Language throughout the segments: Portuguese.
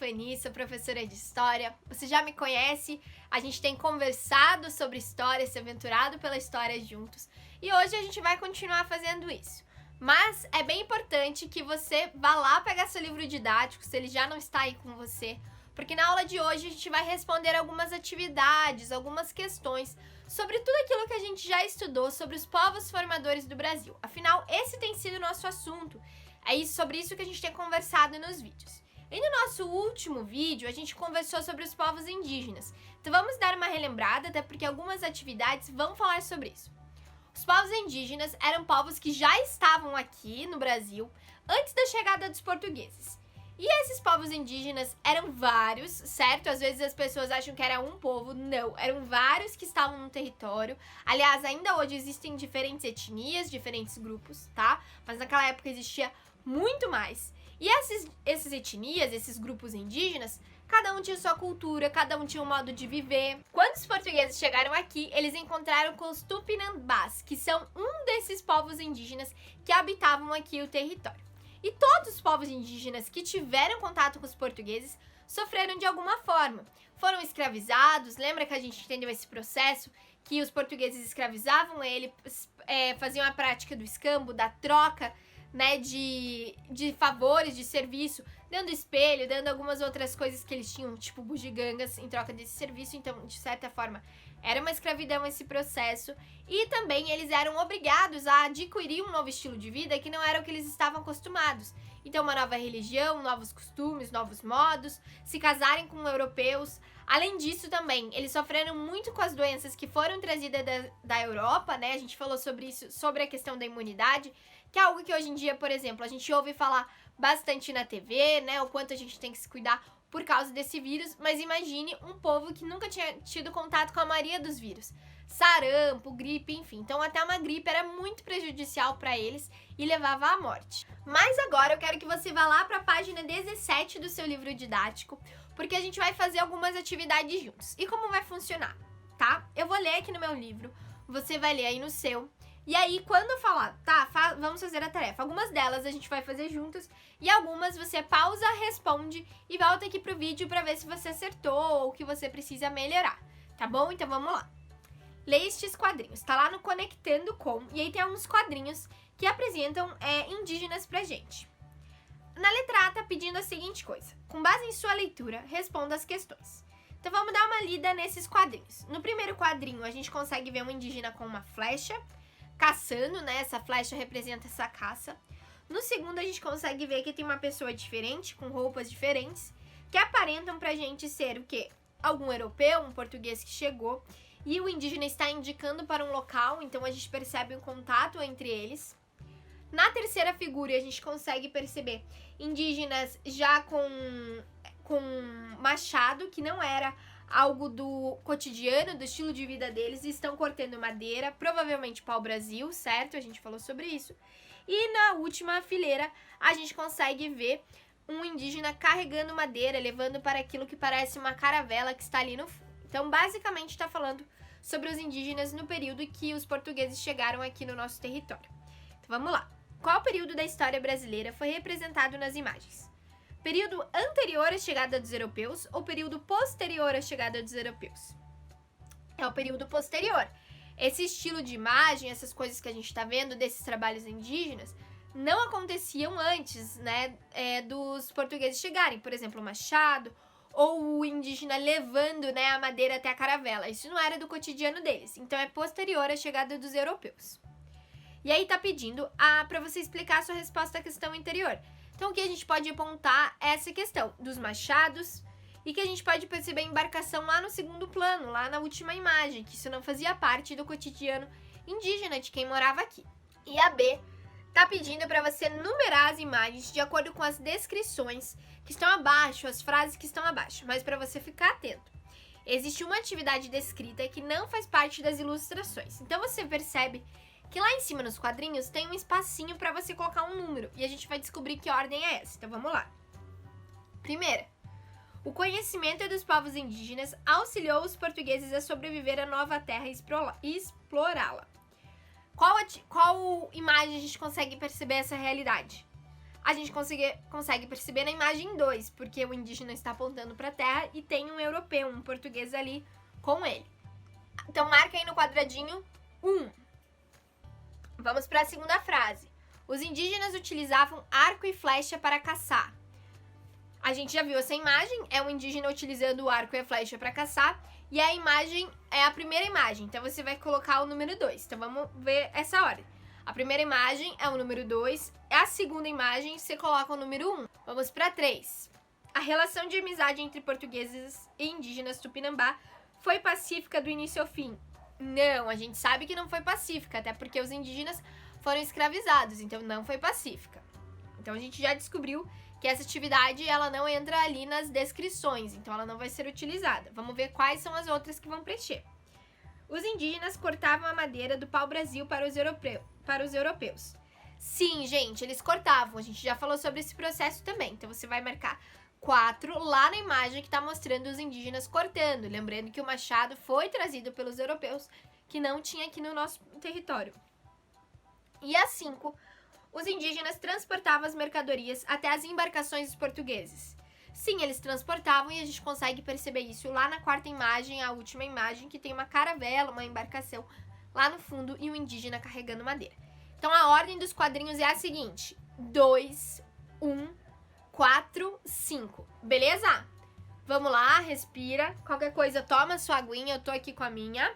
Rani, sou professora de História. Você já me conhece, a gente tem conversado sobre história, se aventurado pela história juntos. E hoje a gente vai continuar fazendo isso. Mas é bem importante que você vá lá pegar seu livro didático, se ele já não está aí com você. Porque na aula de hoje a gente vai responder algumas atividades, algumas questões sobre tudo aquilo que a gente já estudou sobre os povos formadores do Brasil. Afinal, esse tem sido o nosso assunto. É sobre isso que a gente tem conversado nos vídeos. E no nosso último vídeo, a gente conversou sobre os povos indígenas. Então vamos dar uma relembrada, até porque algumas atividades vão falar sobre isso. Os povos indígenas eram povos que já estavam aqui no Brasil antes da chegada dos portugueses. E esses povos indígenas eram vários, certo? Às vezes as pessoas acham que era um povo, não. Eram vários que estavam no território. Aliás, ainda hoje existem diferentes etnias, diferentes grupos, tá? Mas naquela época existia muito mais. E essas etnias, esses grupos indígenas, cada um tinha sua cultura, cada um tinha um modo de viver. Quando os portugueses chegaram aqui, eles encontraram com os Tupinambás, que são um desses povos indígenas que habitavam aqui o território. E todos os povos indígenas que tiveram contato com os portugueses sofreram de alguma forma. Foram escravizados, lembra que a gente entendeu esse processo? Que os portugueses escravizavam eles, faziam a prática do escambo, da troca, né, de favores, de serviço, dando espelho, dando algumas outras coisas que eles tinham, tipo bugigangas, em troca desse serviço. Então, de certa forma, era uma escravidão esse processo. E também eles eram obrigados a adquirir um novo estilo de vida que não era o que eles estavam acostumados. Então, uma nova religião, novos costumes, novos modos, se casarem com europeus. Além disso também, eles sofreram muito com as doenças que foram trazidas da Europa, né? A gente falou sobre isso, sobre a questão da imunidade, que é algo que hoje em dia, por exemplo, a gente ouve falar bastante na TV, né? O quanto a gente tem que se cuidar por causa desse vírus. Mas imagine um povo que nunca tinha tido contato com a maioria dos vírus. Sarampo, gripe, enfim. Então até uma gripe era muito prejudicial para eles e levava à morte. Mas agora eu quero que você vá lá para a página 17 do seu livro didático, porque a gente vai fazer algumas atividades juntos. E como vai funcionar, tá? Eu vou ler aqui no meu livro, você vai ler aí no seu. E aí, quando eu falar, tá, vamos fazer a tarefa. Algumas delas a gente vai fazer juntos e algumas você pausa, responde e volta aqui pro vídeo pra ver se você acertou ou o que você precisa melhorar, tá bom? Então vamos lá. Leia estes quadrinhos, tá lá no Conectando Com, e aí tem alguns quadrinhos que apresentam indígenas pra gente. Na letra A tá pedindo a seguinte coisa: com base em sua leitura, responda as questões. Então vamos dar uma lida nesses quadrinhos. No primeiro quadrinho a gente consegue ver um indígena com uma flecha, caçando, né? Essa flecha representa essa caça. No segundo, a gente consegue ver que tem uma pessoa diferente, com roupas diferentes, que aparentam pra gente ser o quê? Algum europeu, um português que chegou, e o indígena está indicando para um local, então a gente percebe um contato entre eles. Na terceira figura, a gente consegue perceber indígenas já com machado, que não era algo do cotidiano, do estilo de vida deles, e estão cortando madeira, provavelmente pau-brasil, certo? A gente falou sobre isso. E na última fileira, a gente consegue ver um indígena carregando madeira, levando para aquilo que parece uma caravela que está ali no fundo. Então, basicamente, está falando sobre os indígenas no período que os portugueses chegaram aqui no nosso território. Então, vamos lá. Qual período da história brasileira foi representado nas imagens? Período anterior à chegada dos europeus ou período posterior à chegada dos europeus? É o período posterior. Esse estilo de imagem, essas coisas que a gente está vendo desses trabalhos indígenas, não aconteciam antes, né, dos portugueses chegarem. Por exemplo, o machado ou o indígena levando, né, a madeira até a caravela. Isso não era do cotidiano deles. Então é posterior à chegada dos europeus. E aí tá pedindo para você explicar a sua resposta à questão anterior. Então, o que a gente pode apontar é essa questão dos machados e que a gente pode perceber a embarcação lá no segundo plano, lá na última imagem, que isso não fazia parte do cotidiano indígena de quem morava aqui. E a B tá pedindo para você numerar as imagens de acordo com as descrições que estão abaixo, as frases que estão abaixo, mas para você ficar atento. Existe uma atividade descrita que não faz parte das ilustrações. Então, você percebe que lá em cima nos quadrinhos tem um espacinho para você colocar um número, e a gente vai descobrir que ordem é essa. Então vamos lá. Primeira, o conhecimento dos povos indígenas auxiliou os portugueses a sobreviver à nova terra e explorá-la. Qual imagem a gente consegue perceber essa realidade? a gente consegue perceber na imagem 2, porque o indígena está apontando para a terra e tem um europeu, um português ali com ele. Então marca aí no quadradinho 1. Vamos para a segunda frase. Os indígenas utilizavam arco e flecha para caçar. A gente já viu essa imagem, é um indígena utilizando o arco e a flecha para caçar, e a imagem é a primeira imagem, então você vai colocar o número 2. Então vamos ver essa ordem. A primeira imagem é o número 2, a segunda imagem você coloca o número 1. Vamos para 3. A relação de amizade entre portugueses e indígenas Tupinambá foi pacífica do início ao fim? Não, a gente sabe que não foi pacífica, até porque os indígenas foram escravizados, então não foi pacífica. Então a gente já descobriu que essa atividade ela não entra ali nas descrições, então ela não vai ser utilizada. Vamos ver quais são as outras que vão preencher. Os indígenas cortavam a madeira do pau-brasil para os europeus. Sim, gente, eles cortavam. A gente já falou sobre esse processo também. Então você vai marcar 4 lá na imagem que está mostrando os indígenas cortando. Lembrando que o machado foi trazido pelos europeus, que não tinha aqui no nosso território. E a 5, os indígenas transportavam as mercadorias até as embarcações dos portugueses. Sim, eles transportavam e a gente consegue perceber isso lá na 4ª imagem, a última imagem, que tem uma caravela, uma embarcação lá no fundo e um indígena carregando madeira. Então a ordem dos quadrinhos é a seguinte: 2, 1, 4, 5. Beleza? Vamos lá, respira. Qualquer coisa, toma sua aguinha, eu tô aqui com a minha.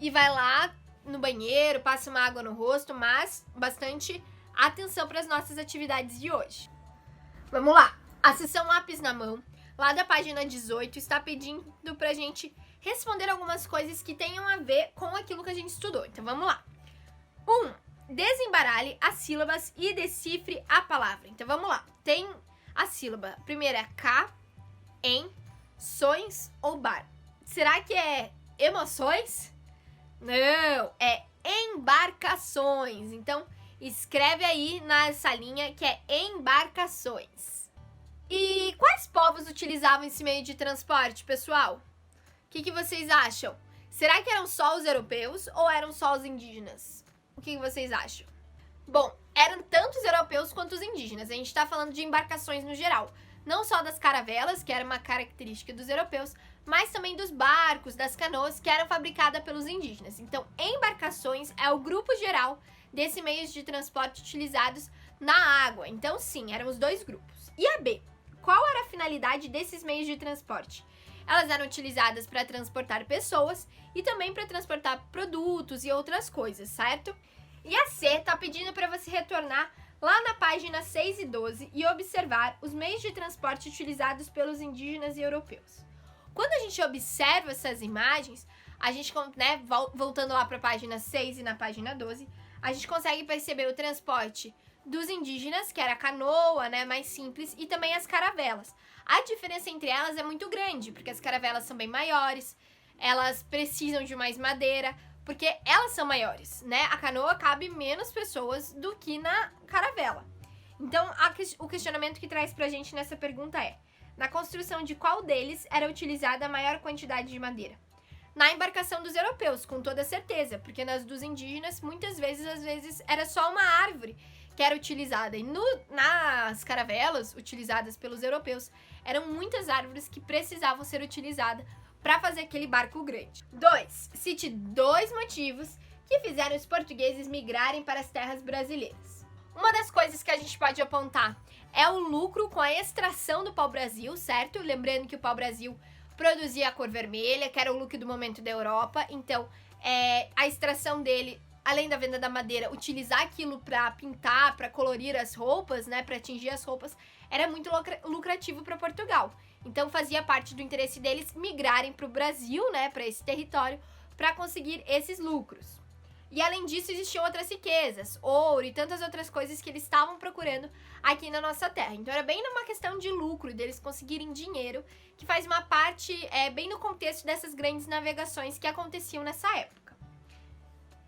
E vai lá no banheiro, passa uma água no rosto, mas bastante atenção para as nossas atividades de hoje. Vamos lá. A seção lápis na mão, lá da página 18, está pedindo pra gente responder algumas coisas que tenham a ver com aquilo que a gente estudou. Então vamos lá. 1. Desembaralhe as sílabas e decifre a palavra. Então vamos lá. Tem a sílaba. A primeira é cá, em, sonhos ou bar. Será que é emoções? Não, é embarcações. Então escreve aí nessa linha que é embarcações. E quais povos utilizavam esse meio de transporte, pessoal? O que vocês acham? Será que eram só os europeus ou eram só os indígenas? O que vocês acham? Bom, eram tanto os europeus quanto os indígenas. A gente está falando de embarcações no geral. Não só das caravelas, que era uma característica dos europeus, mas também dos barcos, das canoas, que eram fabricadas pelos indígenas. Então, embarcações é o grupo geral desses meios de transporte utilizados na água. Então, sim, eram os dois grupos. E a B? Qual era a finalidade desses meios de transporte? Elas eram utilizadas para transportar pessoas e também para transportar produtos e outras coisas, certo? E a C tá pedindo para você retornar lá na página 6 e 12 e observar os meios de transporte utilizados pelos indígenas e europeus. Quando a gente observa essas imagens, a gente, né, voltando lá para a página 6 e na página 12, a gente consegue perceber o transporte dos indígenas, que era a canoa, né, mais simples, e também as caravelas. A diferença entre elas é muito grande, porque as caravelas são bem maiores, elas precisam de mais madeira, porque elas são maiores, né? A canoa cabe menos pessoas do que na caravela. Então, o questionamento que traz pra gente nessa pergunta é: na construção de qual deles era utilizada a maior quantidade de madeira? Na embarcação dos europeus, com toda certeza, porque nas dos indígenas, muitas vezes, às vezes, era só uma árvore que era utilizada. E nas caravelas, utilizadas pelos europeus, eram muitas árvores que precisavam ser utilizadas para fazer aquele barco grande. 2. Cite 2 motivos que fizeram os portugueses migrarem para as terras brasileiras. Uma das coisas que a gente pode apontar é o lucro com a extração do pau-brasil, certo? Lembrando que o pau-brasil produzia a cor vermelha, que era o look do momento da Europa. Então, a extração dele, além da venda da madeira, utilizar aquilo para pintar, para colorir as roupas, né, para tingir as roupas, era muito lucrativo para Portugal. Então fazia parte do interesse deles migrarem para o Brasil, né, para esse território, para conseguir esses lucros. E além disso, existiam outras riquezas, ouro e tantas outras coisas que eles estavam procurando aqui na nossa terra. Então era bem numa questão de lucro, deles conseguirem dinheiro, que faz uma parte bem no contexto dessas grandes navegações que aconteciam nessa época.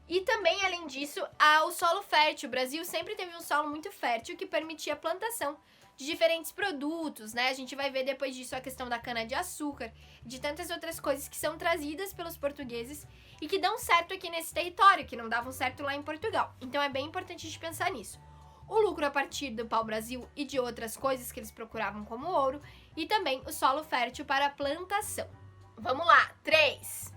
E também, além disso, o solo fértil. O Brasil sempre teve um solo muito fértil que permitia a plantação de diferentes produtos, né? A gente vai ver depois disso a questão da cana-de-açúcar, de tantas outras coisas que são trazidas pelos portugueses e que dão certo aqui nesse território, que não davam certo lá em Portugal. Então é bem importante a gente pensar nisso. o lucro a partir do pau-brasil e de outras coisas que eles procuravam como ouro, e também o solo fértil para a plantação. Vamos lá, 3.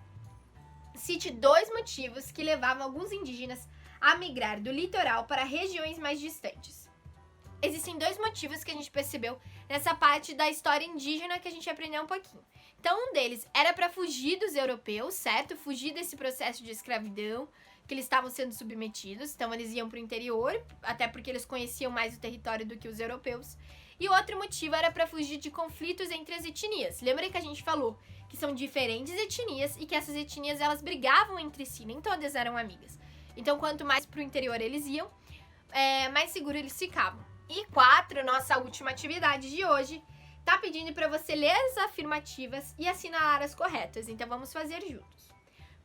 Cite 2 motivos que levavam alguns indígenas a migrar do litoral para regiões mais distantes. Existem 2 motivos que a gente percebeu nessa parte da história indígena que a gente aprendeu um pouquinho. Então, um deles era para fugir dos europeus, certo? Fugir desse processo de escravidão que eles estavam sendo submetidos. Então, eles iam para o interior, até porque eles conheciam mais o território do que os europeus. E o outro motivo era para fugir de conflitos entre as etnias. Lembra que a gente falou que são diferentes etnias e que essas etnias elas brigavam entre si, nem todas eram amigas. Então, quanto mais para o interior eles iam, mais seguro eles ficavam. E 4, nossa última atividade de hoje, tá pedindo para você ler as afirmativas e assinalar as corretas. Então, vamos fazer juntos.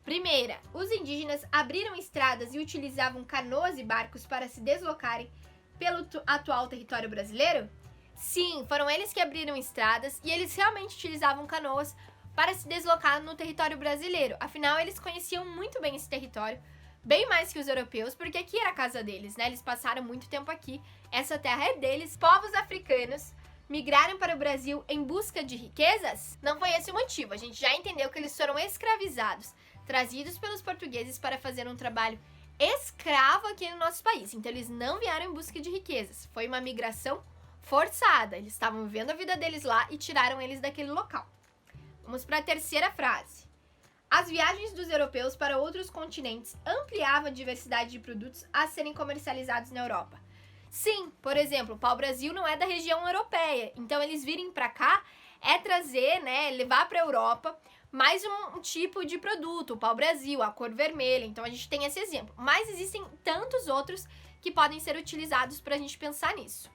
Primeira, os indígenas abriram estradas e utilizavam canoas e barcos para se deslocarem pelo atual território brasileiro? Sim, foram eles que abriram estradas e eles realmente utilizavam canoas para se deslocar no território brasileiro. Afinal, eles conheciam muito bem esse território, bem mais que os europeus, porque aqui era a casa deles, né? Eles passaram muito tempo aqui, essa terra é deles. Povos africanos migraram para o Brasil em busca de riquezas? Não foi esse o motivo, a gente já entendeu que eles foram escravizados, trazidos pelos portugueses para fazer um trabalho escravo aqui no nosso país. Então eles não vieram em busca de riquezas, foi uma migração forçada, eles estavam vivendo a vida deles lá e tiraram eles daquele local. Vamos para a terceira frase. As viagens dos europeus para outros continentes ampliavam a diversidade de produtos a serem comercializados na Europa. Sim, por exemplo, o pau-brasil não é da região europeia, então eles virem para cá é trazer, né, levar para a Europa mais um tipo de produto, o pau-brasil, a cor vermelha, então a gente tem esse exemplo. Mas existem tantos outros que podem ser utilizados para a gente pensar nisso.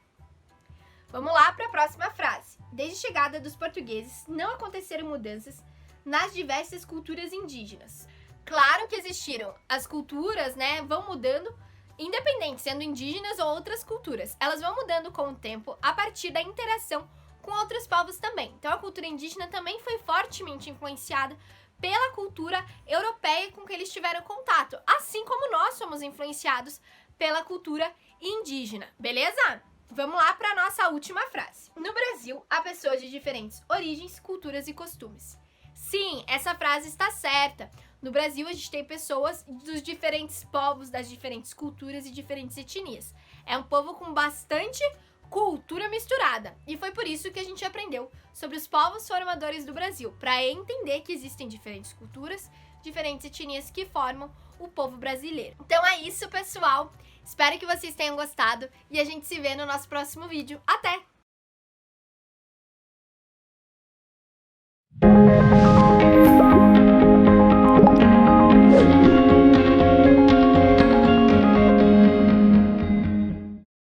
Vamos lá para a próxima frase. Desde a chegada dos portugueses, não aconteceram mudanças nas diversas culturas indígenas. Claro que existiram. As culturas, né, vão mudando, independente, sendo indígenas ou outras culturas. Elas vão mudando com o tempo a partir da interação com outros povos também. Então a cultura indígena também foi fortemente influenciada pela cultura europeia com que eles tiveram contato, assim como nós somos influenciados pela cultura indígena, beleza? Vamos lá para a nossa última frase. No Brasil, há pessoas de diferentes origens, culturas e costumes. Sim, essa frase está certa. No Brasil, a gente tem pessoas dos diferentes povos, das diferentes culturas e diferentes etnias. É um povo com bastante cultura misturada. E foi por isso que a gente aprendeu sobre os povos formadores do Brasil, para entender que existem diferentes culturas, diferentes etnias que formam o povo brasileiro. Então é isso, pessoal. Espero que vocês tenham gostado e a gente se vê no nosso próximo vídeo. Até!